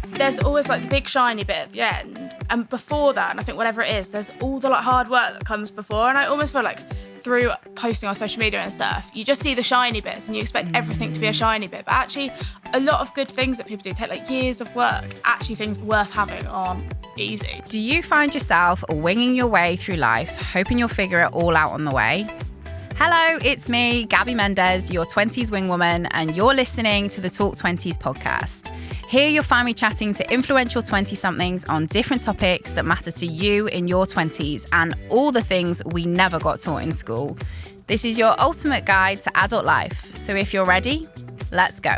There's always like the big shiny bit at the end, and before that, and I think whatever it is, there's all the like hard work that comes before. And I almost feel like through posting on social media and stuff, you just see the shiny bits and you expect everything to be a shiny bit, but actually a lot of good things that people do take like years of work. Actually, things worth having aren't easy. Do you find yourself winging your way through life, hoping you'll figure it all out on the way? Hello, it's me, Gabby Mendez, your 20s wing woman, and you're listening to the Talk Twenties podcast. Here you'll find me chatting to influential 20-somethings on different topics that matter to you in your 20s and all the things we never got taught in school. This is your ultimate guide to adult life. So if you're ready, let's go.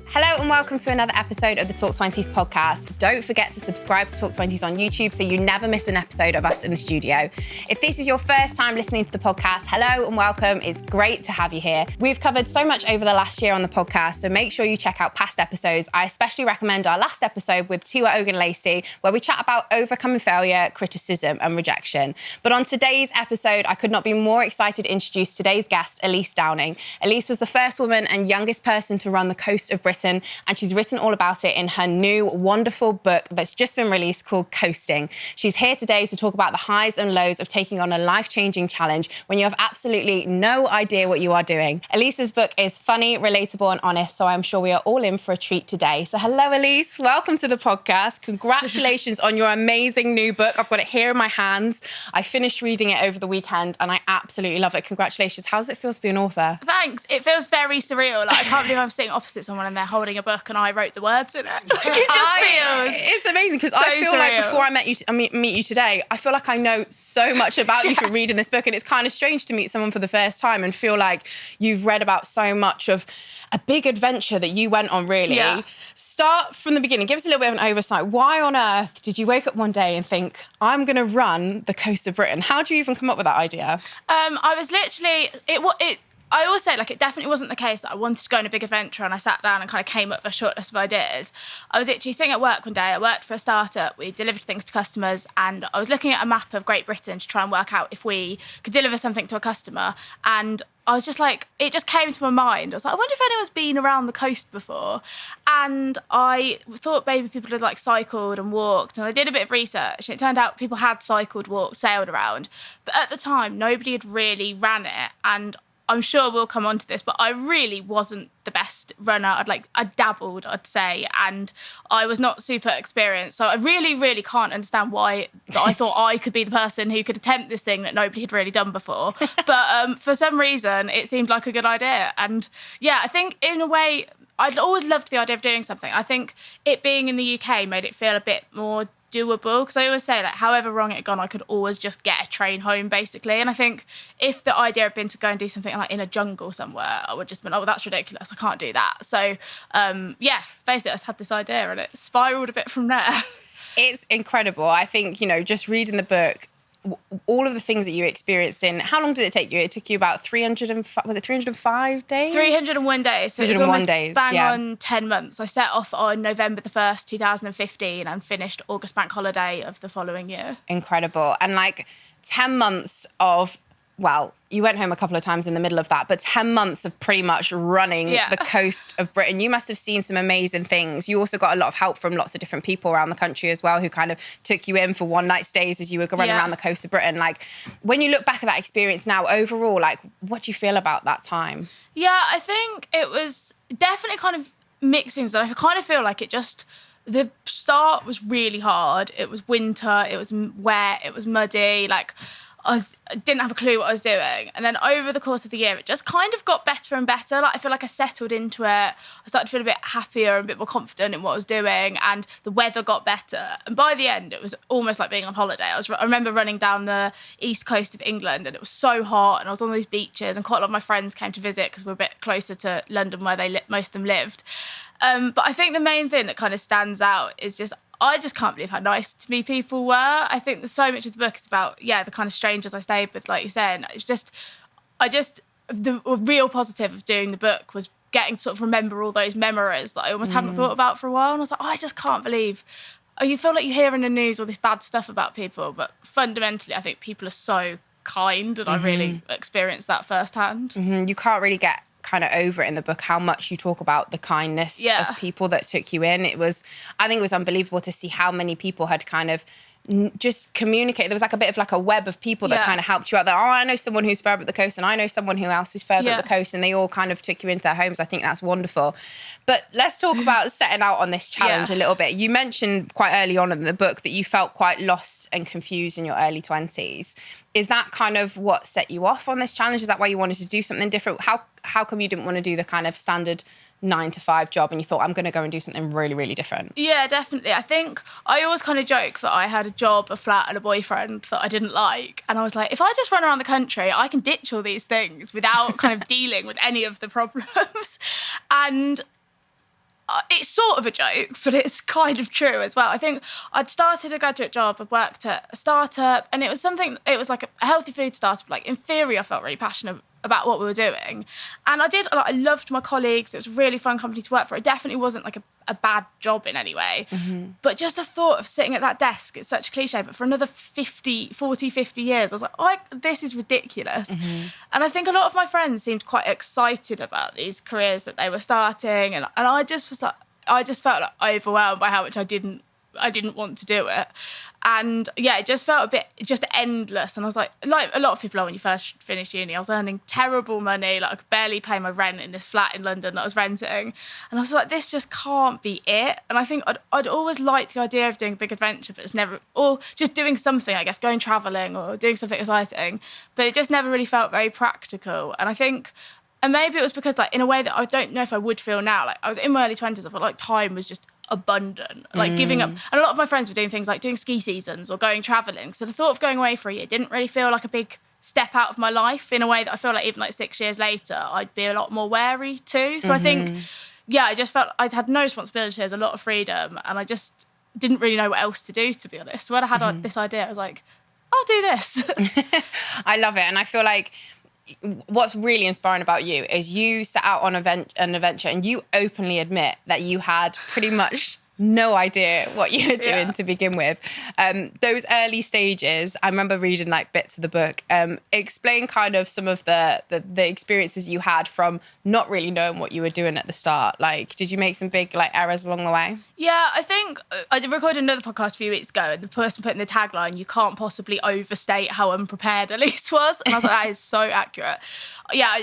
Hello and welcome to another episode of the Talk Twenties podcast. Don't forget to subscribe to Talk Twenties on YouTube so you never miss an episode of us in the studio. If this is your first time listening to the podcast, hello and welcome. It's great to have you here. We've covered so much over the last year on the podcast, so make sure you check out past episodes. I especially recommend our last episode with Tua Ogunlacey, where we chat about overcoming failure, criticism and rejection. But on today's episode, I could not be more excited to introduce today's guest, Elise Downing. Elise was the first woman and youngest person to run the coast of Britain, and she's written all about it in her new wonderful book that's just been released called Coasting. She's here today to talk about the highs and lows of taking on a life-changing challenge when you have absolutely no idea what you are doing. Elise's book is funny, relatable and honest, so I'm sure we are all in for a treat today. So hello, Elise. Welcome to the podcast. Congratulations on your amazing new book. I've got it here in my hands. I finished reading it over the weekend and I absolutely love it. Congratulations. How does it feel to be an author? Thanks. It feels very surreal. Like I can't believe I'm sitting opposite someone and they're holding a book and I wrote the words in it. Like, it just feels... It's amazing because I feel surreal. Like before I meet you today, I feel like I know so much about you from reading this book, and it's kind of strange to meet someone for the first time and feel like you've read about so much of a big adventure that you went on, really. Yeah. Start from the beginning. Give us a little bit of an oversight. Why on earth did you wake up one day and think, I'm going to run the coast of Britain? How do you even come up with that idea? I was literally... I always say, like, it definitely wasn't the case that I wanted to go on a big adventure and I sat down and kind of came up with a short list of ideas. I was actually sitting at work one day. I worked for a startup. We delivered things to customers and I was looking at a map of Great Britain to try and work out if we could deliver something to a customer. And I was just like, it just came to my mind. I was like, I wonder if anyone's been around the coast before. And I thought maybe people had like cycled and walked. And I did a bit of research and it turned out people had cycled, walked, sailed around. But at the time, nobody had really ran it. And I'm sure we'll come on to this, but I really wasn't the best runner. I dabbled, I'd say, and I was not super experienced. So I really, really can't understand why I thought I could be the person who could attempt this thing that nobody had really done before. But for some reason, it seemed like a good idea. And yeah, I think in a way, I'd always loved the idea of doing something. I think it being in the UK made it feel a bit more doable, because I always say, like, however wrong it had gone, I could always just get a train home, basically. And I think if the idea had been to go and do something like in a jungle somewhere, I would just been, oh, that's ridiculous, I can't do that. So basically I just had this idea and it spiraled a bit from there. It's incredible. I think, just reading the book, all of the things that you experienced in, how long did it take you? It took you about 305 days? 301 days. So it was almost bang on 10 months. I set off on November the 1st, 2015 and finished August bank holiday of the following year. Incredible. And 10 months of, well, you went home a couple of times in the middle of that, but 10 months of pretty much running the coast of Britain. You must have seen some amazing things. You also got a lot of help from lots of different people around the country as well, who kind of took you in for one night stays as you were running around the coast of Britain. When you look back at that experience now, overall, what do you feel about that time? Yeah, I think it was definitely kind of mixed things. I kind of feel like the start was really hard. It was winter, it was wet, it was muddy, I didn't have a clue what I was doing. And then over the course of the year, it just kind of got better and better. I feel like I settled into it. I started to feel a bit happier and a bit more confident in what I was doing. And the weather got better. And by the end, it was almost like being on holiday. I remember running down the east coast of England and it was so hot. And I was on these beaches and quite a lot of my friends came to visit because we're a bit closer to London where most of them lived. But I think the main thing that kind of stands out is I just can't believe how nice to me people were. I think there's so much of the book is about, the kind of strangers I stayed with, like you said. And the real positive of doing the book was getting to sort of remember all those memories that I almost hadn't thought about for a while. And I was like, I just can't believe, you feel like you hear in the news all this bad stuff about people, but fundamentally, I think people are so kind and I really experienced that firsthand. You can't really get kind of over it in the book, how much you talk about the kindness of people that took you in. I think it was unbelievable to see how many people had kind of just communicate. There was like a bit of like a web of people that kind of helped you out there. Oh, I know someone who's further up the coast and I know someone who else is further up the coast, and they all kind of took you into their homes. I think that's wonderful. But let's talk about setting out on this challenge a little bit. You mentioned quite early on in the book that you felt quite lost and confused in your early 20s. Is that kind of what set you off on this challenge? Is that why you wanted to do something different? How come you didn't want to do the kind of standard 9-to-5 job and you thought, I'm going to go and do something really, really different? Yeah, definitely. I think I always kind of joke that I had a job, a flat and a boyfriend that I didn't like. And I was like, if I just run around the country, I can ditch all these things without kind of dealing with any of the problems. And it's sort of a joke, but it's kind of true as well. I think I'd started a graduate job, I'd worked at a startup, and it was like a healthy food startup. Like in theory, I felt really passionate about what we were doing. And I loved my colleagues. It was a really fun company to work for. It definitely wasn't like a bad job in any way. Mm-hmm. But just the thought of sitting at that desk, it's such a cliche, but for another 50 years, I was like, this is ridiculous. Mm-hmm. And I think a lot of my friends seemed quite excited about these careers that they were starting. And I just was like, I just felt like overwhelmed by how much I didn't want to do it. And yeah, it just felt a bit just endless. And I was like a lot of people are when you first finish uni, I was earning terrible money. Like I could barely pay my rent in this flat in London that I was renting. And I was like, this just can't be it. And I think I'd always liked the idea of doing a big adventure, but it's never, or just doing something, I guess, going travelling or doing something exciting. But it just never really felt very practical. And I think, and maybe it was because like in a way that I don't know if I would feel now, like I was in my early 20s, I felt like time was just abundant, like giving up. And a lot of my friends were doing things like doing ski seasons or going travelling. So the thought of going away for a year didn't really feel like a big step out of my life in a way that I feel like even like 6 years later, I'd be a lot more wary too. So I think, I just felt I'd had no responsibilities, a lot of freedom, and I just didn't really know what else to do, to be honest. So when I had this idea, I was like, I'll do this. I love it. And I feel like what's really inspiring about you is you set out on an adventure and you openly admit that you had pretty much no idea what you were doing to begin with. Those early stages, I remember reading like bits of the book. Explain kind of some of the experiences you had from not really knowing what you were doing at the start. Like, did you make some big like errors along the way? Yeah, I think I recorded another podcast a few weeks ago, and the person put in the tagline, "You can't possibly overstate how unprepared Elise was," and I was like, that is so accurate. Yeah.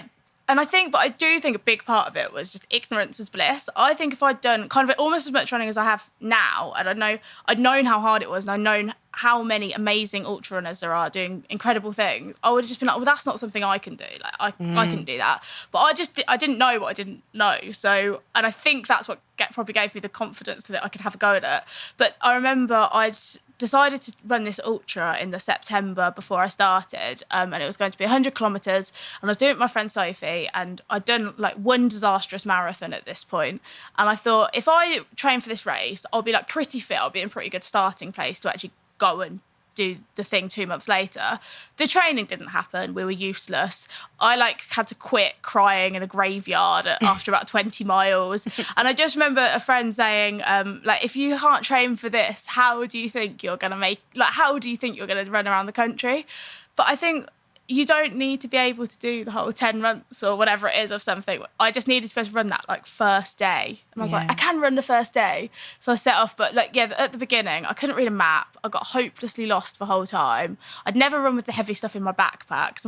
And I do think a big part of it was just ignorance was bliss. I think if I'd done kind of almost as much running as I have now, and I'd known how hard it was, and I'd known how many amazing ultra runners there are doing incredible things, I would have just been like, well, that's not something I can do. Like, I couldn't do that. But I didn't know what I didn't know. So, and I think that's what probably gave me the confidence that I could have a go at it. But I remember I'd decided to run this ultra in the September before I started, and it was going to be 100 kilometres, and I was doing it with my friend Sophie, and I'd done like one disastrous marathon at this point, and I thought if I train for this race, I'll be like pretty fit, I'll be in a pretty good starting place to actually go and do the thing 2 months later. The training didn't happen. We were useless. I had to quit crying in a graveyard after about 20 miles. And I just remember a friend saying, if you can't train for this, how do you think you're going to run around the country? But I think you don't need to be able to do the whole 10 months or whatever it is of something. I just needed to be able to run that first day. And I was like, I can run the first day. So I set off. But at the beginning, I couldn't read a map. I got hopelessly lost the whole time. I'd never run with the heavy stuff in my backpack.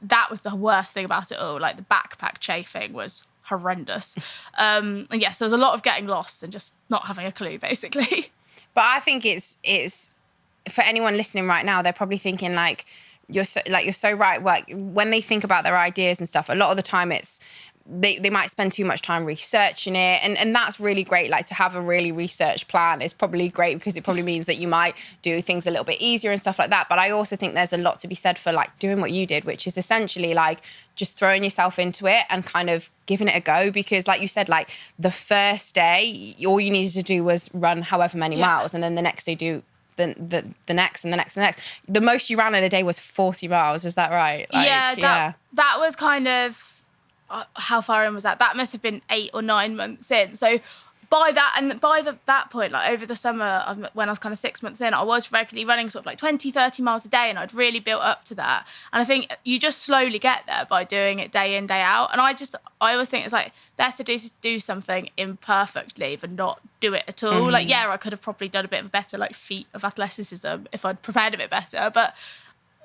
That was the worst thing about it all. Like the backpack chafing was horrendous. And yes, there was a lot of getting lost and just not having a clue, basically. But I think it's for anyone listening right now, they're probably thinking you're so right. Like when they think about their ideas and stuff, a lot of the time it's they might spend too much time researching it, and that's really great. Like to have a really researched plan is probably great because it probably means that you might do things a little bit easier and stuff like that. But I also think there's a lot to be said for doing what you did, which is essentially just throwing yourself into it and kind of giving it a go. Because like you said, the first day, all you needed to do was run however many miles, and then the next day do the next and the next and the next. The most you ran in a day was 40 miles. Is that right? That was kind of how far in was that? That must have been 8 or 9 months in. So by that point, like over the summer, when I was kind of 6 months in, I was regularly running sort of like 20, 30 miles a day, and I'd really built up to that. And I think you just slowly get there by doing it day in, day out. And I always think it's like better to do something imperfectly than not do it at all. Like, yeah, I could have probably done a bit of a better like feat of athleticism if I'd prepared a bit better, but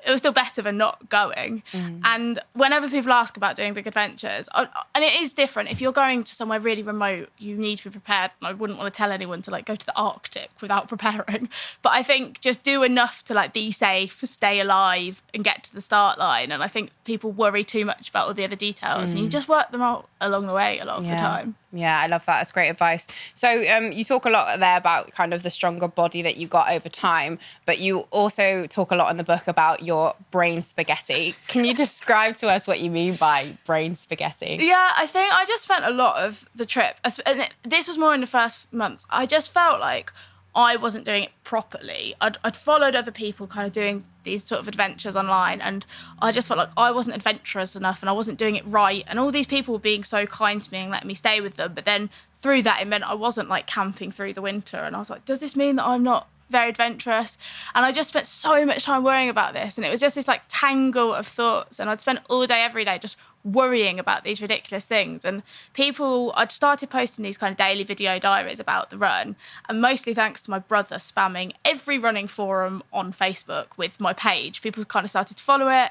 it was still better than not going. And whenever people ask about doing big adventures, and it is different. If you're going to somewhere really remote, you need to be prepared. And I wouldn't want to tell anyone to like go to the Arctic without preparing. But I think just do enough to like be safe, stay alive, and get to the start line. And I think people worry too much about all the other details, and you just work them out along the way a lot of the time. Yeah, I love that. That's great advice. So you talk a lot there about kind of the stronger body that you got over time, but you also talk a lot in the book about your brain spaghetti. Can you describe to us what you mean by brain spaghetti? Yeah, I think I just spent a lot of the trip, and this was more in the first months, I just felt like I wasn't doing it properly. I'd followed other people kind of doing these sort of adventures online, and I just felt like I wasn't adventurous enough and I wasn't doing it right. And all these people were being so kind to me and letting me stay with them. But then through that, it meant I wasn't like camping through the winter. And I was like, does this mean that I'm not very adventurous? And I just spent so much time worrying about this. And it was just this like tangle of thoughts. And I'd spend all day, every day just worrying about these ridiculous things. And I'd started posting these kind of daily video diaries about the run, and mostly thanks to my brother spamming every running forum on Facebook with my page. People kind of started to follow it,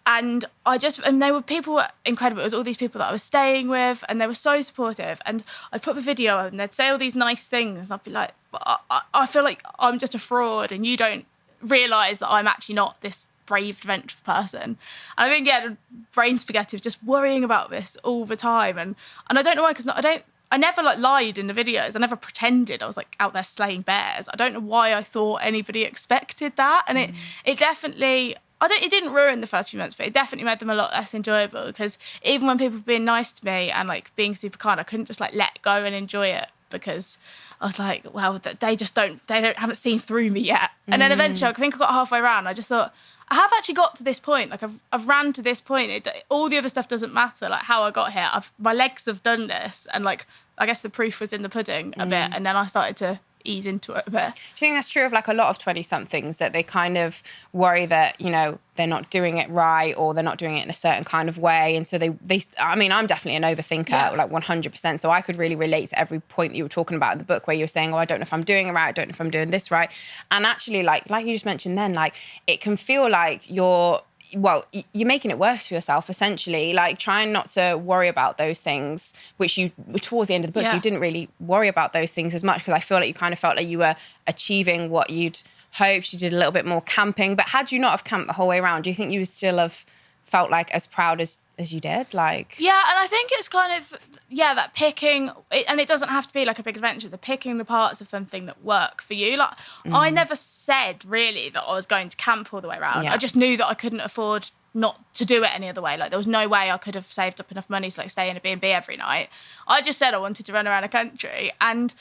and people were incredible. It was all these people that I was staying with, and they were so supportive. And I'd put the video up and they'd say all these nice things, and I'd be like, I feel like I'm just a fraud, and you don't realise that I'm actually not this brave adventure person. And I think, yeah, brain spaghetti of just worrying about this all the time. And I don't know why, because I never like lied in the videos. I never pretended I was like out there slaying bears. I don't know why I thought anybody expected that. And it definitely, it didn't ruin the first few months, but it definitely made them a lot less enjoyable, because even when people were being nice to me and like being super kind, I couldn't just like let go and enjoy it, because I was like, well, they haven't seen through me yet. And then eventually, I think I got halfway around. I just thought, I have actually got to this point. Like I've ran to this point. All the other stuff doesn't matter. Like how I got here, my legs have done this, and like I guess the proof was in the pudding a bit. And then I started to ease into it a bit. Do you think that's true of like a lot of 20-somethings, that they kind of worry that, you know, they're not doing it right, or they're not doing it in a certain kind of way, and so they I mean, I'm definitely an overthinker, like 100%, so I could really relate to every point that you were talking about in the book, where you were saying, oh, I don't know if I'm doing it right, I don't know if I'm doing this right. And actually, like you just mentioned then, like it can feel like you're making it worse for yourself, essentially, like trying not to worry about those things, which towards the end of the book, you didn't really worry about those things as much, because I feel like you kind of felt like you were achieving what you'd hoped. You did a little bit more camping, but had you not have camped the whole way around, do you think you would still have felt like as proud as you did? Like, yeah, and I think it's kind of, that picking, and it doesn't have to be like a big adventure, the picking the parts of something that work for you. Like, I never said really that I was going to camp all the way around. I just knew that I couldn't afford not to do it any other way. Like, there was no way I could have saved up enough money to like stay in a B&B every night. I just said I wanted to run around the country, and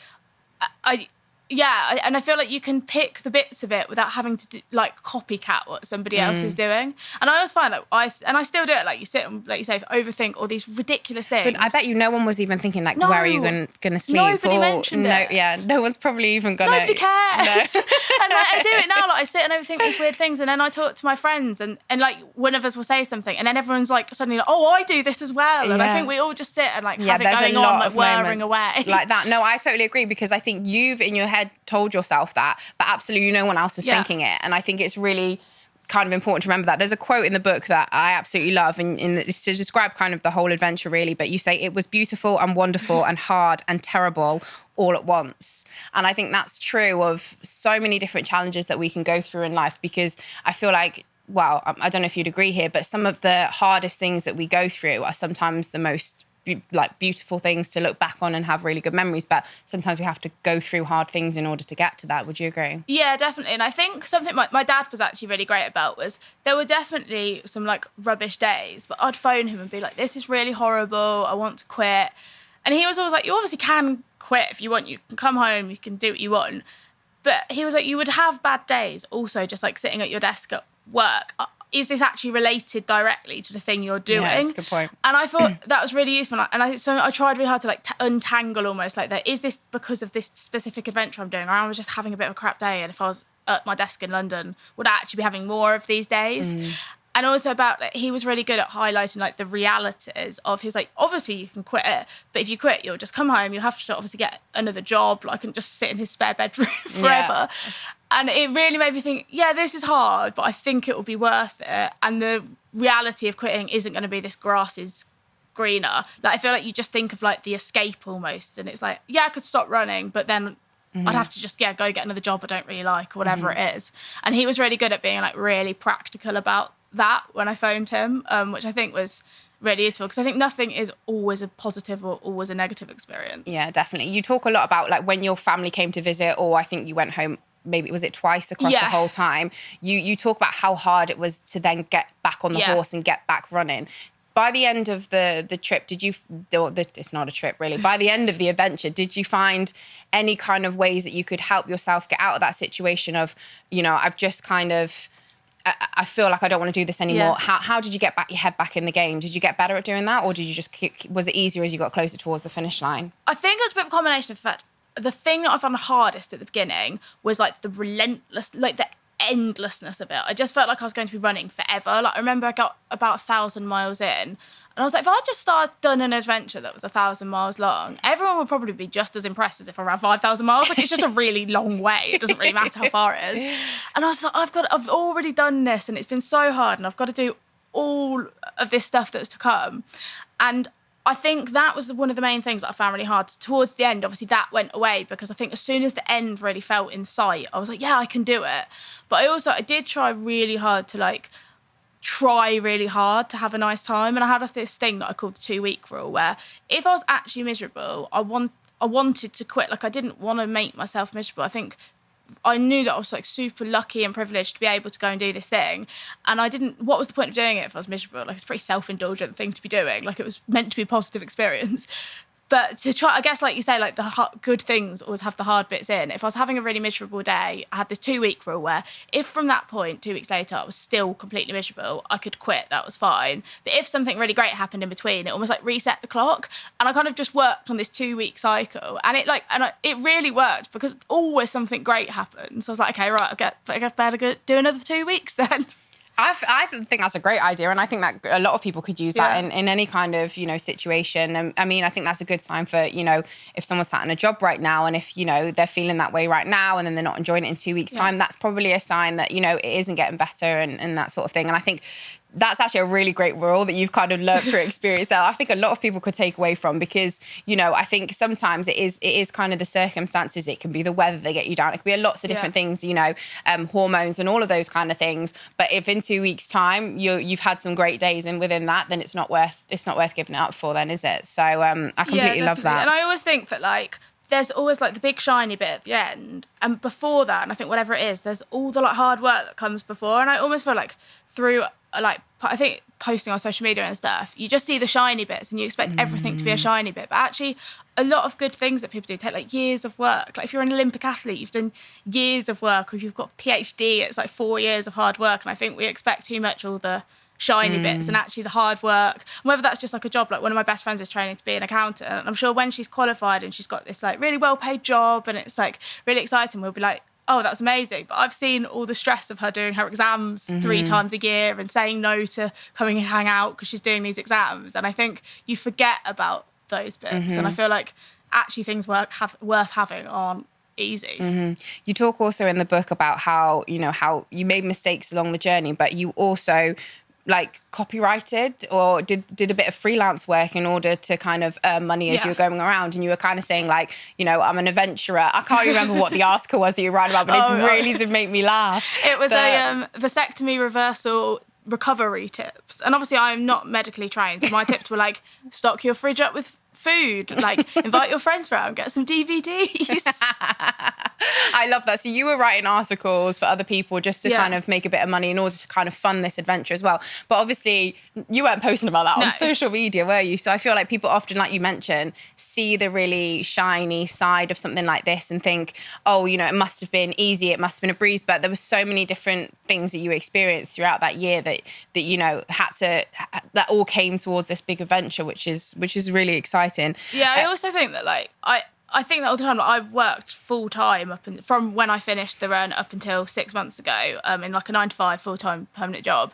and I feel like you can pick the bits of it without having to do, like copycat what somebody else is doing. And I always find I still do it. Like you sit and, like you say, overthink all these ridiculous things. But I bet you no one was even thinking like, where are you going to sleep? Nobody mentioned it. Yeah, no one's probably even going to. Nobody cares. No. And like, I do it now. Like I sit and overthink these weird things, and then I talk to my friends, and like one of us will say something, and then everyone's like suddenly like, oh, I do this as well. And I think we all just sit and like have it going on, like whirring away like that. No, I totally agree, because I think you've in your head told yourself that, but absolutely no one else is thinking it. And I think it's really kind of important to remember that. There's a quote in the book that I absolutely love, and it's to describe kind of the whole adventure really, but you say, it was beautiful and wonderful and hard and terrible all at once. And I think that's true of so many different challenges that we can go through in life, because I feel like, well, I don't know if you'd agree here, but some of the hardest things that we go through are sometimes the most beautiful things to look back on and have really good memories, but sometimes we have to go through hard things in order to get to that. Would you agree? Yeah, definitely. And I think something my dad was actually really great about was there were definitely some like rubbish days, but I'd phone him and be like, this is really horrible, I want to quit. And he was always like, you obviously can quit if you want, you can come home, you can do what you want. But he was like, you would have bad days also, just like sitting at your desk at work. is this actually related directly to the thing you're doing? Yeah, that's a good point. And I thought that was really useful. So I tried really hard to like untangle almost like that. Is this because of this specific adventure I'm doing? Or I was just having a bit of a crap day, and if I was at my desk in London, would I actually be having more of these days? And also about, like, he was really good at highlighting like the realities of his, like, obviously you can quit it, but if you quit, you'll just come home, you'll have to obviously get another job, like, and just sit in his spare bedroom forever. Yeah. And it really made me think, yeah, this is hard, but I think it will be worth it. And the reality of quitting isn't going to be this grass is greener. Like, I feel like you just think of like the escape almost, and it's like, yeah, I could stop running, but then I'd have to just, go get another job I don't really like or whatever it is. And he was really good at being like really practical about that when I phoned him, which I think was really useful, because I think nothing is always a positive or always a negative experience. Yeah, definitely. You talk a lot about like when your family came to visit, or I think you went home, maybe was it twice across the whole time? You talk about how hard it was to then get back on the horse and get back running. By the end of the trip, it's not a trip really, by the end of the adventure, did you find any kind of ways that you could help yourself get out of that situation of, I've just kind of, I feel like I don't want to do this anymore. Yeah. How did you get your head back in the game? Did you get better at doing that, or did you just was it easier as you got closer towards the finish line? I think it was a bit of a combination of the fact, the thing that I found the hardest at the beginning was like the relentless, like the endlessness of it. I just felt like I was going to be running forever. Like, I remember I got about 1,000 miles in, and I was like, if I just done an adventure that was 1,000 miles long, everyone would probably be just as impressed as if I ran 5,000 miles. Like, it's just a really long way. It doesn't really matter how far it is. And I was like, I've already done this, and it's been so hard, and I've got to do all of this stuff that's to come. And I think that was one of the main things that I found really hard. Towards the end, obviously, that went away, because I think as soon as the end really felt in sight, I was like, yeah, I can do it. But I did try really hard to have a nice time. And I had this thing that I called the 2-week rule, where if I was actually miserable, I wanted to quit. Like, I didn't want to make myself miserable. I think I knew that I was like super lucky and privileged to be able to go and do this thing. And what was the point of doing it if I was miserable? Like, it's a pretty self-indulgent thing to be doing. Like, it was meant to be a positive experience. But to try, I guess, like you say, like the good things always have the hard bits in. If I was having a really miserable day, I had this 2-week rule where if from that point, 2 weeks later, I was still completely miserable, I could quit. That was fine. But if something really great happened in between, it almost like reset the clock. And I kind of just worked on this 2-week cycle. And it really worked, because always something great happened. So I was like, okay, right, I guess better do another 2 weeks then. I think that's a great idea, and I think that a lot of people could use that in any kind of, situation. And I mean, I think that's a good sign for, if someone's sat in a job right now, and if, they're feeling that way right now, and then they're not enjoying it in 2 weeks' time, that's probably a sign that, it isn't getting better and that sort of thing. And I think that's actually a really great rule that you've kind of learned through experience that I think a lot of people could take away from, because, I think sometimes it is kind of the circumstances. It can be the weather that get you down. It could be lots of different things, hormones and all of those kind of things. But if in 2 weeks' time you've had some great days, and within that, then it's not worth giving it up for, then, is it? So I completely love that. And I always think that there's always like the big shiny bit at the end, and before that, and I think whatever it is, there's all the hard work that comes before. And I almost feel like through I think posting on social media and stuff, you just see the shiny bits and you expect everything to be a shiny bit. But actually, a lot of good things that people do take years of work. Like, if you're an Olympic athlete, you've done years of work, or if you've got a PhD, it's 4 years of hard work. And I think we expect too much all the shiny bits, and actually the hard work, and whether that's just a job. Like, one of my best friends is training to be an accountant, and I'm sure when she's qualified and she's got this really well paid job, and it's really exciting, we'll be like, oh, that's amazing. But I've seen all the stress of her doing her exams 3 times a year and saying no to coming and hang out because she's doing these exams. And I think you forget about those bits. And I feel like actually things worth having aren't easy. You talk also in the book about how you made mistakes along the journey, but you also copyrighted or did a bit of freelance work in order to kind of earn money as you were going around. And you were kind of saying I'm an adventurer. I can't remember what the article was that you write about, but it really did make me laugh. It was a vasectomy reversal recovery tips. And obviously I'm not medically trained, so my tips were stock your fridge up with food, like invite your friends around, get some DVDs. I love that. So you were writing articles for other people just to kind of make a bit of money in order to kind of fund this adventure as well. But obviously you weren't posting about that on social media, were you? So I feel like people often, like you mentioned, see the really shiny side of something like this and think, oh, you know, it must have been easy, it must have been a breeze. But there were so many different things that you experienced throughout that year that you know, that all came towards this big adventure, which is really exciting. Yeah, I also think that like I think that all the time, like, I worked full time from when I finished the run up until 6 months ago, in like a 9-to-5 full-time permanent job.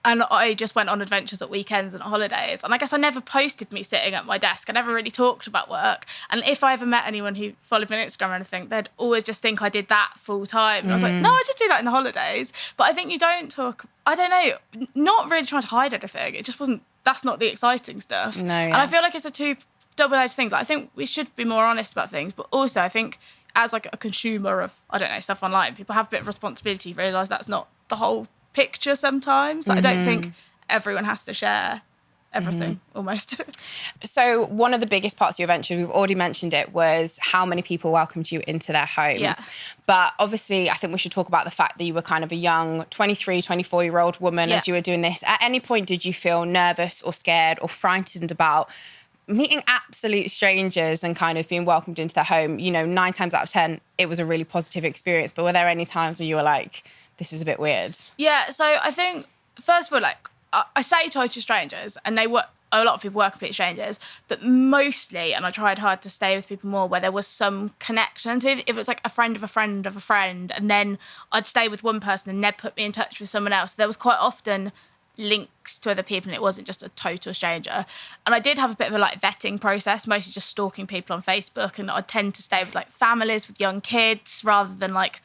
And I just went on adventures at weekends and holidays. And I guess I never posted me sitting at my desk. I never really talked about work. And if I ever met anyone who followed me on Instagram or anything, they'd always just think I did that full time. And I was like, no, I just do that in the holidays. But I think you don't talk, I don't know, not really trying to hide anything. It just wasn't, that's not the exciting stuff. No, yeah. And I feel like it's a double-edged thing. Like, I think we should be more honest about things. But also I think as like a consumer of, I don't know, stuff online, people have a bit of responsibility to realise that's not the whole picture sometimes. I don't think everyone has to share everything almost. So one of the biggest parts of your venture, we've already mentioned it, was how many people welcomed you into their homes. Yeah. But obviously I think we should talk about the fact that you were kind of a young 23, 24-year-old woman as you were doing this. At any point did you feel nervous or scared or frightened about meeting absolute strangers and kind of being welcomed into their home? You know, 9 times out of 10, it was a really positive experience. But were there any times where you were like, this is a bit weird? Yeah, so I think, first of all, like, I say total strangers, and a lot of people were complete strangers, but mostly, and I tried hard to stay with people more where there was some connection. So if it was like a friend of a friend of a friend, and then I'd stay with one person and they'd put me in touch with someone else, there was quite often links to other people and it wasn't just a total stranger. And I did have a bit of a like vetting process, mostly just stalking people on Facebook, and I'd tend to stay with like families with young kids rather than like,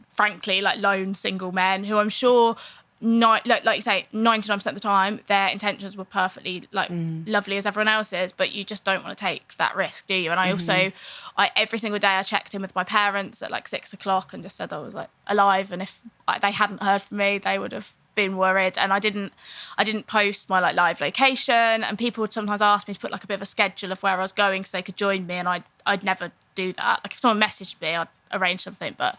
frankly, like lone single men who I'm sure, like you say, 99% of the time, their intentions were perfectly like lovely as everyone else's, but you just don't want to take that risk, do you? And I also, every single day I checked in with my parents at like 6 o'clock and just said I was like alive, and if they hadn't heard from me, they would have been worried. And I didn't post my like live location, and people would sometimes ask me to put like a bit of a schedule of where I was going so they could join me, and I'd never do that. Like if someone messaged me, I'd arrange something. But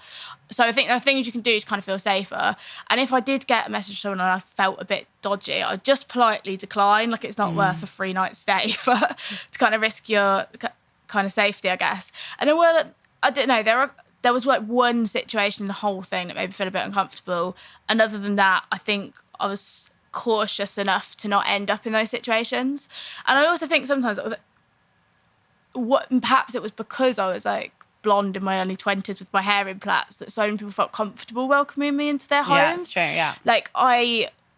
so I think there are things you can do to kind of feel safer. And if I did get a message from someone and I felt a bit dodgy, I'd just politely decline. Like it's not worth a 3-night stay to kind of risk your kind of safety, I guess. And then, well, I don't know, there was like one situation in the whole thing that made me feel a bit uncomfortable. And other than that, I think I was cautious enough to not end up in those situations. And I also think sometimes perhaps it was because I was like blonde in my early 20s with my hair in plaits that so many people felt comfortable welcoming me into their homes. Yeah, it's true, yeah. Like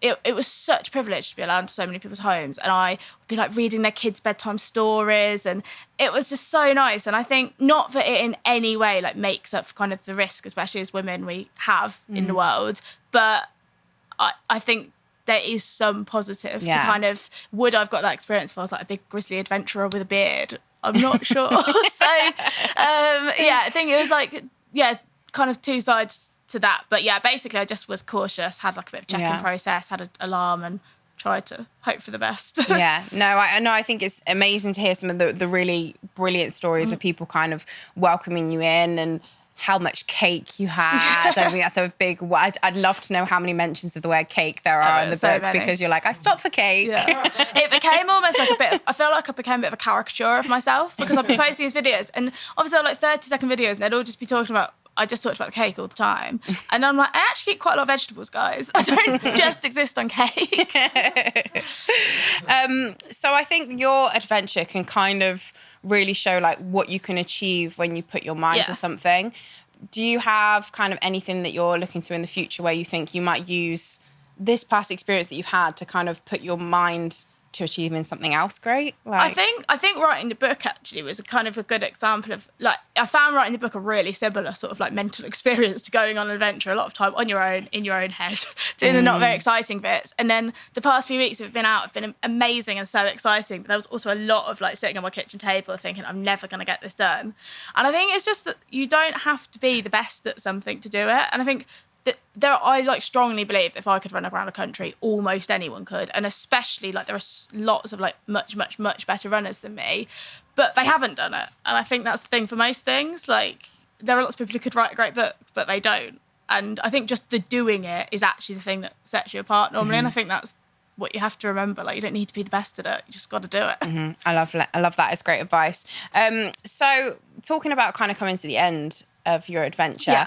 it was such a privilege to be allowed into so many people's homes, and I would be like reading their kids' bedtime stories, and it was just so nice. And I think not that it in any way like makes up for kind of the risk, especially as women, we have in the world, but I think there is some positive to kind of, would I've got that experience if I was like a big grizzly adventurer with a beard? I'm not sure. So, I think it was like, kind of two sides to that. But yeah, basically I just was cautious, had like a bit of check-in process, had an alarm, and tried to hope for the best. I think it's amazing to hear some of the really brilliant stories of people kind of welcoming you in, and how much cake you had. I think that's a big... I'd love to know how many mentions of the word cake there are in the book, because you're like, I stopped for cake. Yeah. It became almost like a bit... I feel like I became a bit of a caricature of myself, because I've been posting these videos, and obviously they're like 30-second videos, and they'd all just be talking about... I just talked about the cake all the time. And I'm like, I actually eat quite a lot of vegetables, guys. I don't just exist on cake. So I think your adventure can kind of really show like what you can achieve when you put your mind to something. Do you have kind of anything that you're looking to in the future where you think you might use this past experience that you've had to kind of put your mind to achieving something else great? Like, I think writing the book actually was a kind of a good example of, like, I found writing the book a really similar sort of like mental experience to going on an adventure, a lot of time on your own, in your own head, doing the not very exciting bits. And then the past few weeks have been amazing and so exciting, but there was also a lot of like sitting on my kitchen table thinking, I'm never going to get this done. And I think it's just that you don't have to be the best at something to do it. And I think I like strongly believe if I could run around a country, almost anyone could, and especially like there are lots of like much better runners than me, but they haven't done it. And I think that's the thing for most things. Like there are lots of people who could write a great book, but they don't. And I think just the doing it is actually the thing that sets you apart normally. And I think that's what you have to remember. Like you don't need to be the best at it. You just got to do it. I love that. It's great advice. So talking about kind of coming to the end of your adventure,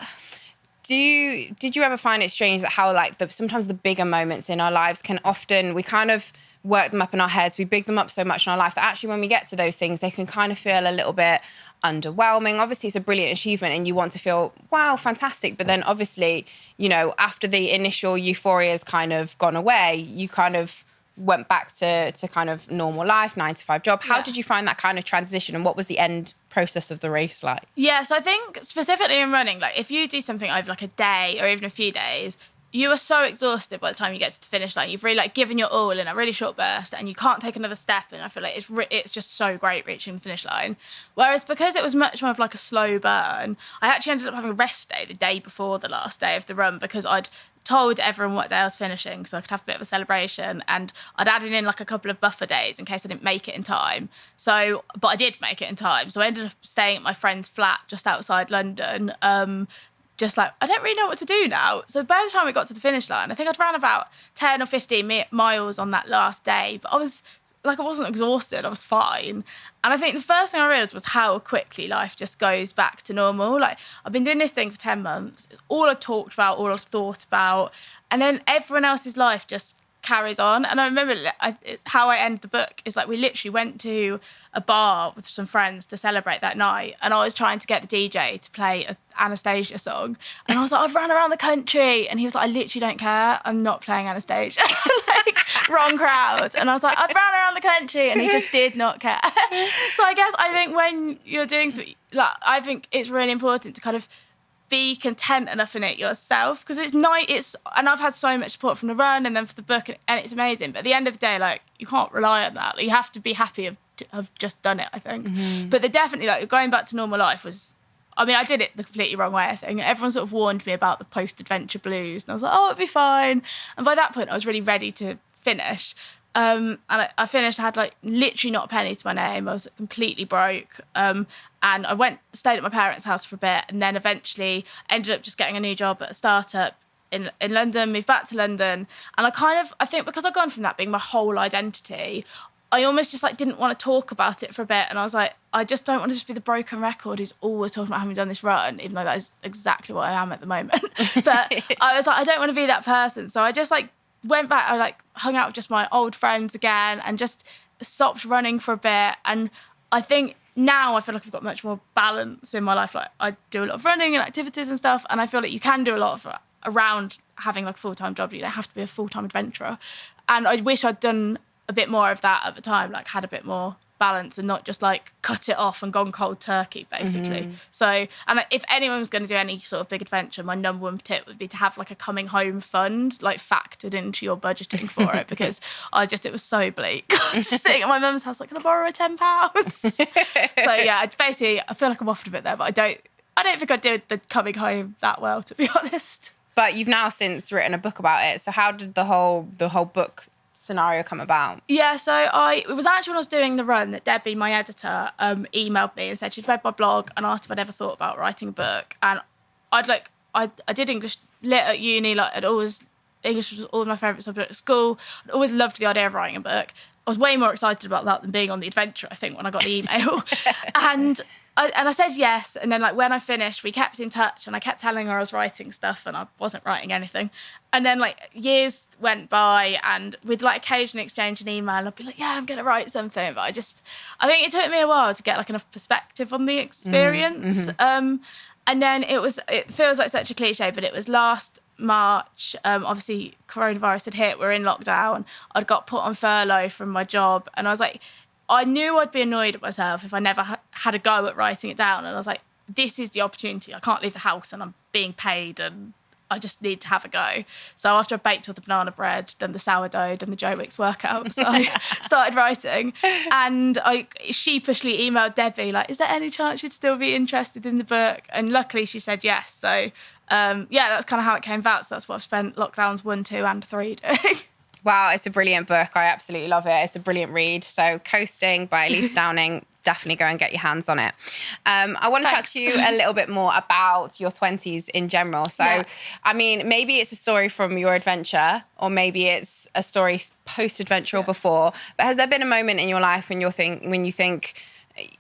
did you ever find it strange that how like sometimes the bigger moments in our lives can often, we kind of work them up in our heads, we big them up so much in our life that actually when we get to those things, they can kind of feel a little bit underwhelming. Obviously it's a brilliant achievement and you want to feel, wow, fantastic. But then obviously, you know, after the initial euphoria has kind of gone away, you kind of went back to kind of normal life, 9-to-5 job. How did you find that kind of transition and what was the end process of the race like? Yeah, so I think specifically in running, like if you do something over like a day or even a few days, you are so exhausted by the time you get to the finish line. You've really like given your all in a really short burst and you can't take another step. And I feel like it's just so great reaching the finish line. Whereas because it was much more of like a slow burn, I actually ended up having a rest day the day before the last day of the run because I'd told everyone what day I was finishing so I could have a bit of a celebration, and I'd added in like a couple of buffer days in case I didn't make it in time. So, but I did make it in time. So I ended up staying at my friend's flat just outside London. Just like, I don't really know what to do now. So by the time we got to the finish line, I think I'd ran about 10 or 15 miles on that last day, but I wasn't exhausted, I was fine. And I think the first thing I realised was how quickly life just goes back to normal. Like, I've been doing this thing for 10 months. It's all I talked about, all I thought about. And then everyone else's life just carries on. And I remember how I end the book is like we literally went to a bar with some friends to celebrate that night, and I was trying to get the DJ to play an Anastasia song, and I was like, I've run around the country, and he was like, I literally don't care, I'm not playing Anastasia. Like, wrong crowd. And I was like, I've run around the country, and he just did not care. So I think when you're doing something, like, I think it's really important to kind of be content enough in it yourself, because and I've had so much support from the run and then for the book, and it's amazing, but at the end of the day, like, you can't rely on that. Like, you have to be happy of just done it, I think. But definitely, like, going back to normal life was, I mean, I did it the completely wrong way, I think. Everyone sort of warned me about the post-adventure blues, and I was like, oh, it'll be fine. And by that point I was really ready to finish. And I finished, I had like literally not a penny to my name. I was completely broke. And I stayed at my parents' house for a bit, and then eventually ended up just getting a new job at a startup in London, moved back to London. And I think because I'd gone from that being my whole identity, I almost just like didn't want to talk about it for a bit. And I was like, I just don't want to just be the broken record who's always talking about having done this run, even though that is exactly what I am at the moment. But I was like, I don't want to be that person. So I just like went back, I like hung out with just my old friends again and just stopped running for a bit. And I think now I feel like I've got much more balance in my life. Like, I do a lot of running and activities and stuff, and I feel like you can do a lot of around having like a full-time job. You don't have to be a full-time adventurer. And I wish I'd done a bit more of that at the time, like had a bit more balance and not just like cut it off and gone cold turkey, basically. So, and if anyone was going to do any sort of big adventure, my number one tip would be to have like a coming home fund like factored into your budgeting for it, because it was so bleak. I was just sitting at my mum's house like, can I borrow £10? So yeah, basically I feel like I'm off a bit there, but I don't think I did the coming home that well, to be honest. But you've now since written a book about it, so how did the whole book scenario come about? Yeah, so it was actually when I was doing the run that Debbie, my editor, emailed me and said she'd read my blog and asked if I'd ever thought about writing a book. And I did English lit at uni, like English was always my favourite subject at school. I'd always loved the idea of writing a book. I was way more excited about that than being on the adventure, I think, when I got the email. And I said yes, and then like when I finished, we kept in touch, and I kept telling her I was writing stuff, and I wasn't writing anything. And then like years went by, and we'd like occasionally exchange an email, and I'd be like, yeah, I'm gonna write something, but I think it took me a while to get like enough perspective on the experience. And then it feels like such a cliche, but it was last March, obviously coronavirus had hit, we're in lockdown, I'd got put on furlough from my job, and I was like, I knew I'd be annoyed at myself if I never had a go at writing it down. And I was like, this is the opportunity. I can't leave the house and I'm being paid and I just need to have a go. So after I baked all the banana bread, done the sourdough, done the Joe Wicks workout, so I started writing. And I sheepishly emailed Debbie, like, is there any chance you'd still be interested in the book? And luckily she said yes. So that's kind of how it came about. So that's what I've spent lockdowns 1, 2 and 3 doing. Wow, it's a brilliant book. I absolutely love it. It's a brilliant read. So Coasting by Elise Downing, definitely go and get your hands on it. I want to chat to you a little bit more about your 20s in general. So, I mean, maybe it's a story from your adventure, or maybe it's a story post-adventure or before. But has there been a moment in your life when you think,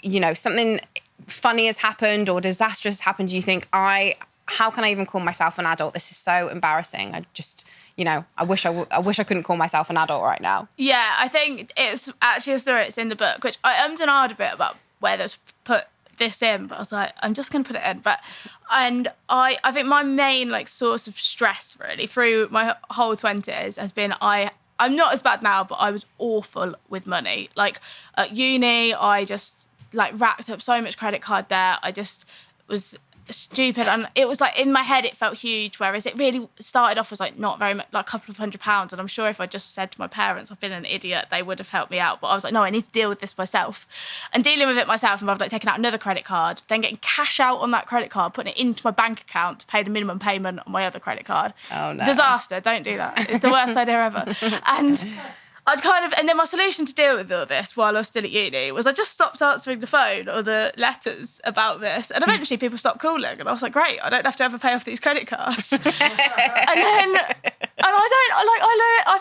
you know, something funny has happened or disastrous has happened? You think, how can I even call myself an adult? This is so embarrassing. I just... You know, I wish I couldn't call myself an adult right now. Yeah, I think it's actually a story that's in the book, which I ummed and ahed a bit about whether to put this in, but I was like, I'm just going to put it in. And I think my main like source of stress really through my whole 20s has been I'm not as bad now, but I was awful with money. Like at uni, I just like racked up so much credit card debt. I just was stupid, and it was like in my head it felt huge, whereas it really started off as like not very much, like a couple of £100, and I'm sure if I just said to my parents I've been an idiot, they would have helped me out. But I was like, no, I need to deal with this myself, and dealing with it myself involved like taking out another credit card, then getting cash out on that credit card, putting it into my bank account to pay the minimum payment on my other credit card. Oh no, disaster. Don't do that. It's the worst idea ever. And then my solution to deal with all this while I was still at uni was I just stopped answering the phone or the letters about this, and eventually people stopped calling, and I was like, great, I don't have to ever pay off these credit cards. I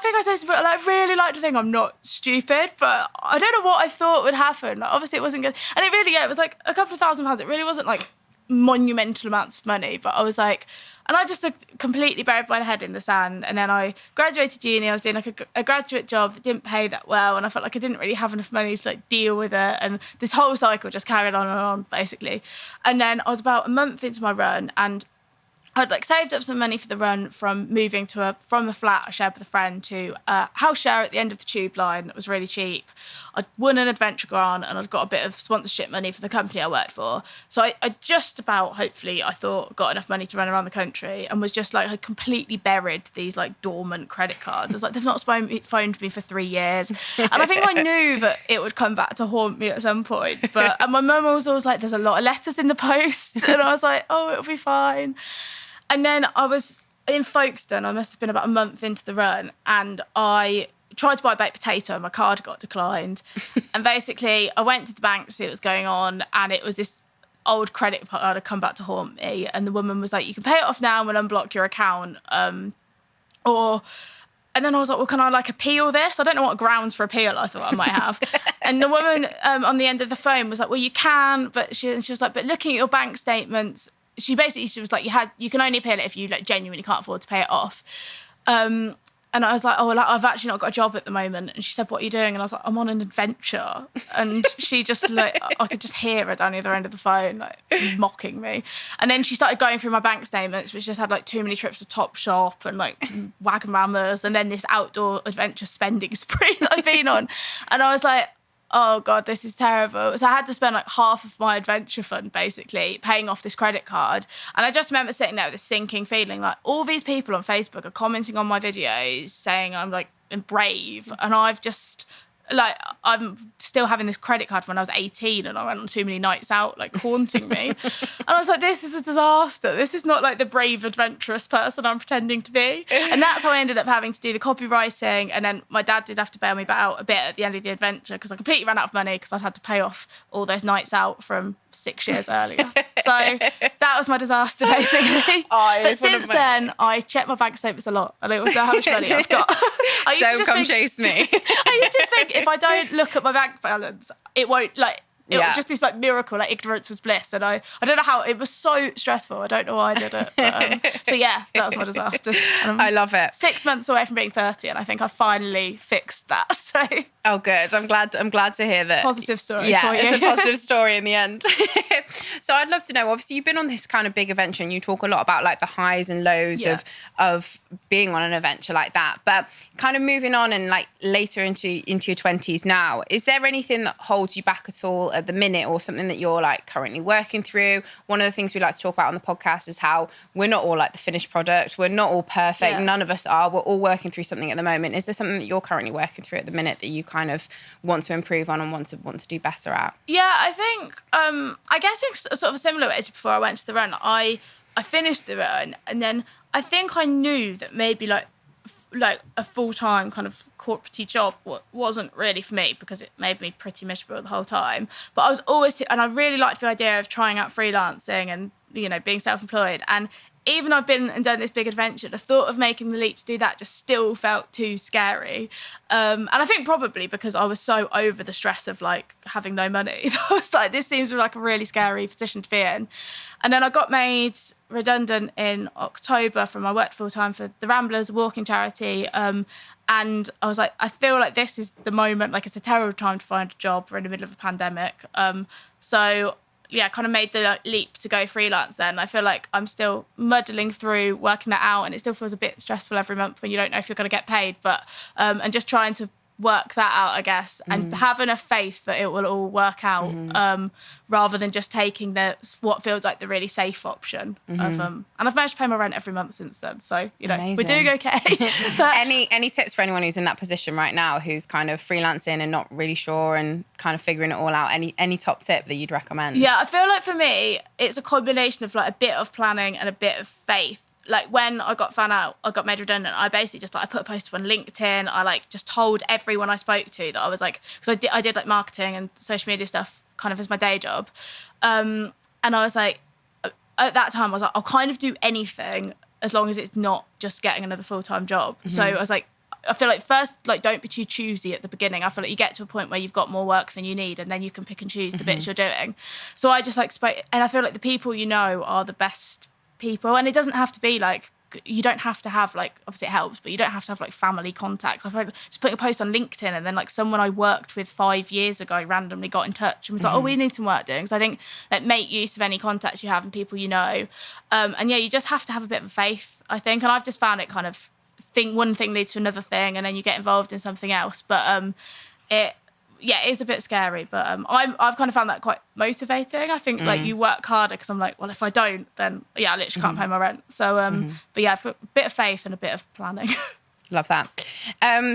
think I said this, but I really like to think I'm not stupid, but I don't know what I thought would happen. Like, obviously it wasn't good, and it was like a couple of £1,000. It really wasn't like monumental amounts of money, but I was like, and I just completely buried my head in the sand. And then I graduated uni. I was doing like a graduate job that didn't pay that well, and I felt like I didn't really have enough money to like deal with it. And this whole cycle just carried on and on, basically. And then I was about a month into my run, and I'd like saved up some money for the run from moving from the flat I shared with a friend to a house share at the end of the tube line that was really cheap. I'd won an adventure grant, and I'd got a bit of sponsorship money for the company I worked for. So I just about, hopefully, I thought, got enough money to run around the country, and was just like, I completely buried these like dormant credit cards. I was like, they've not phoned me for 3 years. And I think I knew that it would come back to haunt me at some point. And my mum was always like, there's a lot of letters in the post. And I was like, oh, it'll be fine. And then I was in Folkestone. I must have been about a month into the run, and I tried to buy a baked potato and my card got declined. And basically I went to the bank to see what was going on, and it was this old credit card had come back to haunt me, and the woman was like, you can pay it off now and we'll unblock your account, and then I was like, well, can I like appeal this? I don't know what grounds for appeal I thought I might have. And the woman on the end of the phone was like, well, you can, but she was like, but looking at your bank statements, she was like, you can only appeal it if you like genuinely can't afford to pay it off. And I was like, oh, well, I've actually not got a job at the moment. And she said, what are you doing? And I was like, I'm on an adventure. And she just like, I could just hear her down the other end of the phone, like mocking me. And then she started going through my bank statements, which just had like too many trips to Topshop and like Wagamamas, and then this outdoor adventure spending spree that I've been on. And I was like, oh God, this is terrible. So I had to spend like half of my adventure fund basically paying off this credit card. And I just remember sitting there with this sinking feeling, like all these people on Facebook are commenting on my videos saying I'm like brave. And I've just like, I'm still having this credit card from when I was 18 and I went on too many nights out, like haunting me. And I was like, this is a disaster. This is not like the brave, adventurous person I'm pretending to be. And that's how I ended up having to do the copywriting. And then my dad did have to bail me out a bit at the end of the adventure because I completely ran out of money because I'd had to pay off all those nights out from 6 years earlier. So that was my disaster, basically. But since then, I check my bank statements a lot. And I also know how much money I've got. Don't come chase me. I used to just think if I don't look at my bank balance, it won't like... It was just this like miracle, like ignorance was bliss. And I don't know how, it was so stressful. I don't know why I did it. But, so yeah, that was my disaster. I love it. 6 months away from being 30 and I think I finally fixed that. So oh good. I'm glad to hear that. It's a positive story for you. Yeah, it's a positive story in the end. So I'd love to know, obviously you've been on this kind of big adventure and you talk a lot about like the highs and lows of being on an adventure like that. But kind of moving on and like later into your 20s now, is there anything that holds you back at all at the minute, or something that you're like currently working through? One of the things we like to talk about on the podcast is how we're not all like the finished product. We're not all perfect. Yeah. None of us are. We're all working through something at the moment. Is there something that you're currently working through at the minute that you kind of want to improve on and want to do better at? Yeah, I think, I guess it's sort of a similar way to before I went to the run. I finished the run, and then I think I knew that maybe like a full-time kind of corporate job wasn't really for me, because it made me pretty miserable the whole time. But I was always, and I really liked the idea of trying out freelancing and, you know, being self-employed. And even I've been and done this big adventure, the thought of making the leap to do that just still felt too scary. And I think probably because I was so over the stress of like having no money. I was like, this seems like a really scary position to be in. And then I got made redundant in October from my work full-time for the Ramblers, a walking charity. And I was like, I feel like this is the moment, like it's a terrible time to find a job. We're in the middle of a pandemic. So yeah, kind of made the leap to go freelance then. I feel like I'm still muddling through working that out, and it still feels a bit stressful every month when you don't know if you're going to get paid, but and just trying to work that out, I guess, and have enough faith that it will all work out, rather than just taking what feels like the really safe option. And I've managed to pay my rent every month since then, so you know, Amazing. we're doing okay. But any tips for anyone who's in that position right now, who's kind of freelancing and not really sure and kind of figuring it all out? Any top tip that you'd recommend? Yeah, I feel like for me, it's a combination of like a bit of planning and a bit of faith. Like when I got found out, I got made redundant, I basically just like, I put a post on LinkedIn. I like just told everyone I spoke to that I was like, because I did like marketing and social media stuff kind of as my day job. And I was like, at that time I was like, I'll kind of do anything as long as it's not just getting another full-time job. So I was like, I feel like first, like, don't be too choosy at the beginning. I feel like you get to a point where you've got more work than you need, and then you can pick and choose the bits you're doing. So I just like spoke, and I feel like the people you know are the best people, and it doesn't have to be like, you don't have to have like, obviously it helps, but you don't have to have like family contacts. I feel like just putting a post on LinkedIn, and then like someone I worked with 5 years ago randomly got in touch and was like, oh, we need some work doing. So I think like make use of any contacts you have and people you know, and yeah, you just have to have a bit of faith, I think. And I've just found it kind of one thing leads to another thing, and then you get involved in something else. But it is a bit scary, but I've kind of found that quite motivating. I think like you work harder, because I'm like, well, if I don't, then yeah, I literally can't pay my rent. So but yeah, a bit of faith and a bit of planning. Love that.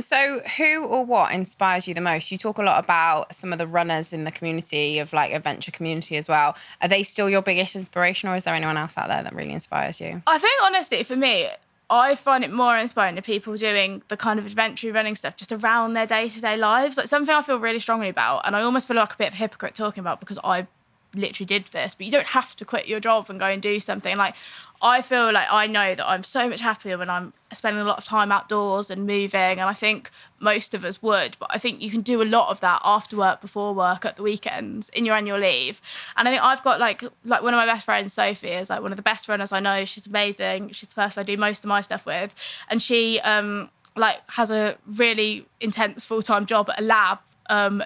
So who or what inspires you the most? You talk a lot about some of the runners in the community, of like adventure community as well. Are they still your biggest inspiration, or is there anyone else out there that really inspires you? I think honestly, for me, I find it more inspiring to people doing the kind of adventure running stuff just around their day-to-day lives. Like something I feel really strongly about, and I almost feel like a bit of a hypocrite talking about, because I literally did this, but you don't have to quit your job and go and do something. Like I feel like I know that I'm so much happier when I'm spending a lot of time outdoors and moving, and I think most of us would, but I think you can do a lot of that after work, before work, at the weekends, in your annual leave. And I think I've got like one of my best friends, Sophie, is like one of the best runners I know. She's amazing. She's the person I do most of my stuff with, and she like has a really intense full-time job at a lab,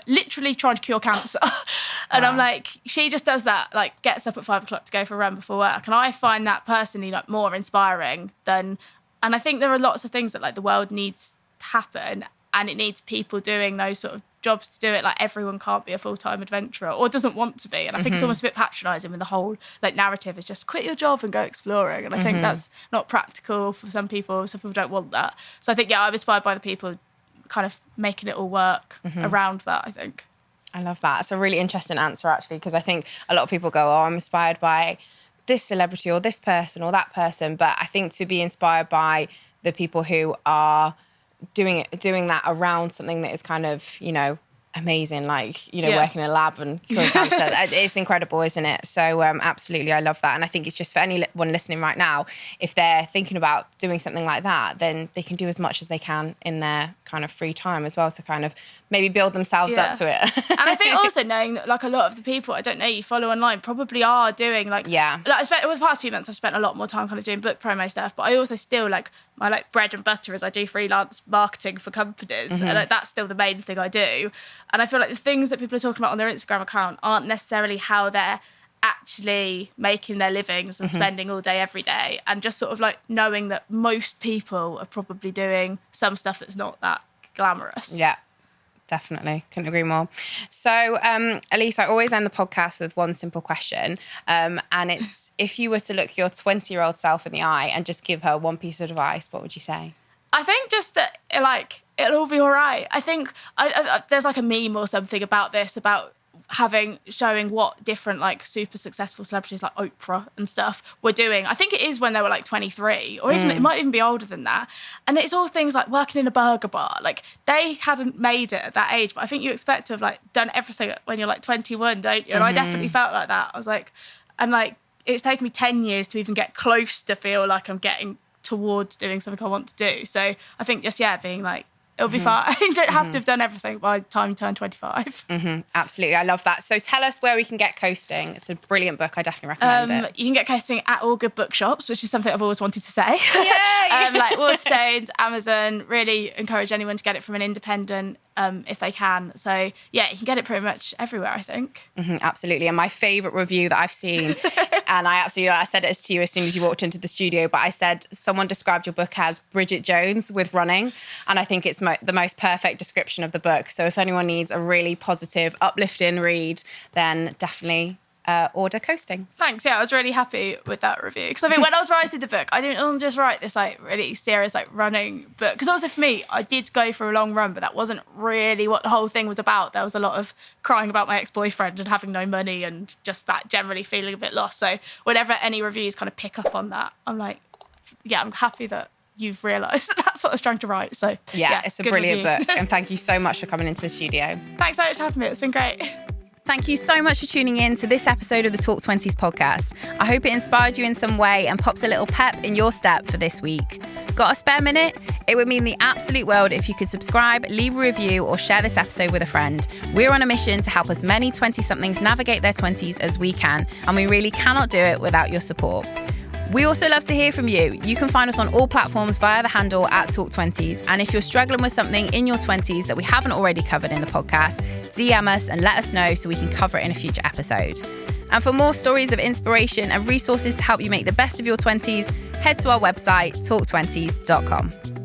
literally trying to cure cancer. And wow. I'm like, she just does that, like gets up at 5 o'clock to go for a run before work. And I find that personally like more inspiring than, and I think there are lots of things that like the world needs to happen, and it needs people doing those sort of jobs to do it. Like everyone can't be a full-time adventurer, or doesn't want to be. And I think it's almost a bit patronising when the whole like narrative is just quit your job and go exploring. And I think that's not practical for some people. Some people don't want that. So I think, yeah, I'm inspired by the people kind of making it all work around that, I think. I love that. It's a really interesting answer, actually, because I think a lot of people go, oh, I'm inspired by this celebrity or this person or that person. But I think to be inspired by the people who are doing that around something that is kind of, you know, amazing, like, you know, working in a lab and curing cancer. It's incredible, isn't it? So absolutely, I love that. And I think it's just for anyone listening right now, if they're thinking about doing something like that, then they can do as much as they can in their kind of free time as well, to kind of maybe build themselves up to it. And I think also knowing that like a lot of the people I don't know you follow online probably are doing like I spent over the past few months, I've spent a lot more time kind of doing book promo stuff, but I also still like my like bread and butter is I do freelance marketing for companies, and like that's still the main thing I do. And I feel like the things that people are talking about on their Instagram account aren't necessarily how they're actually making their livings and spending all day every day, and just sort of like knowing that most people are probably doing some stuff that's not that glamorous. definitely. Couldn't agree more. So, Elise, I always end the podcast with one simple question. And it's, if you were to look your 20-year-old self in the eye and just give her one piece of advice, what would you say? I think just that, like, it'll all be all right. I think there's like a meme or something about this, about showing what different like super successful celebrities like Oprah and stuff were doing. I think it is when they were like 23, or even it might even be older than that. And it's all things like working in a burger bar. Like, they hadn't made it at that age, but I think you expect to have like done everything when you're like 21, don't you? And I definitely felt like that. I was like, and like, it's taken me 10 years to even get close to feel like I'm getting towards doing something I want to do. So I think just, being like, it'll be fine. You don't have to have done everything by the time you turn 25. Absolutely. I love that. So tell us where we can get Coasting. It's a brilliant book. I definitely recommend it. You can get Coasting at all good bookshops, which is something I've always wanted to say. Yay! Like Waterstones, Amazon. Really encourage anyone to get it from an independent if they can. So, you can get it pretty much everywhere, I think. Absolutely. And my favourite review that I've seen, and I said it to you as soon as you walked into the studio, but I said someone described your book as Bridget Jones with running. And I think it's the most perfect description of the book. So if anyone needs a really positive, uplifting read, then definitely order Coasting. Thanks. I was really happy with that review. Because I mean, when I was writing the book, I didn't want to just write this like really serious like running book. Because also for me, I did go for a long run, but that wasn't really what the whole thing was about. There was a lot of crying about my ex-boyfriend and having no money and just that generally feeling a bit lost. So whenever any reviews kind of pick up on that, I'm like, I'm happy that you've realised that's what I was trying to write. So it's a brilliant book. And thank you so much for coming into the studio. Thanks so much for having me. It's been great. Thank you so much for tuning in to this episode of the Talk Twenties podcast. I hope it inspired you in some way and pops a little pep in your step for this week. Got a spare minute? It would mean the absolute world if you could subscribe, leave a review, or share this episode with a friend. We're on a mission to help as many 20-somethings navigate their 20s as we can, and we really cannot do it without your support. We also love to hear from you. You can find us on all platforms via the handle @Talk20s. And if you're struggling with something in your 20s that we haven't already covered in the podcast, DM us and let us know so we can cover it in a future episode. And for more stories of inspiration and resources to help you make the best of your 20s, head to our website, talk20s.com.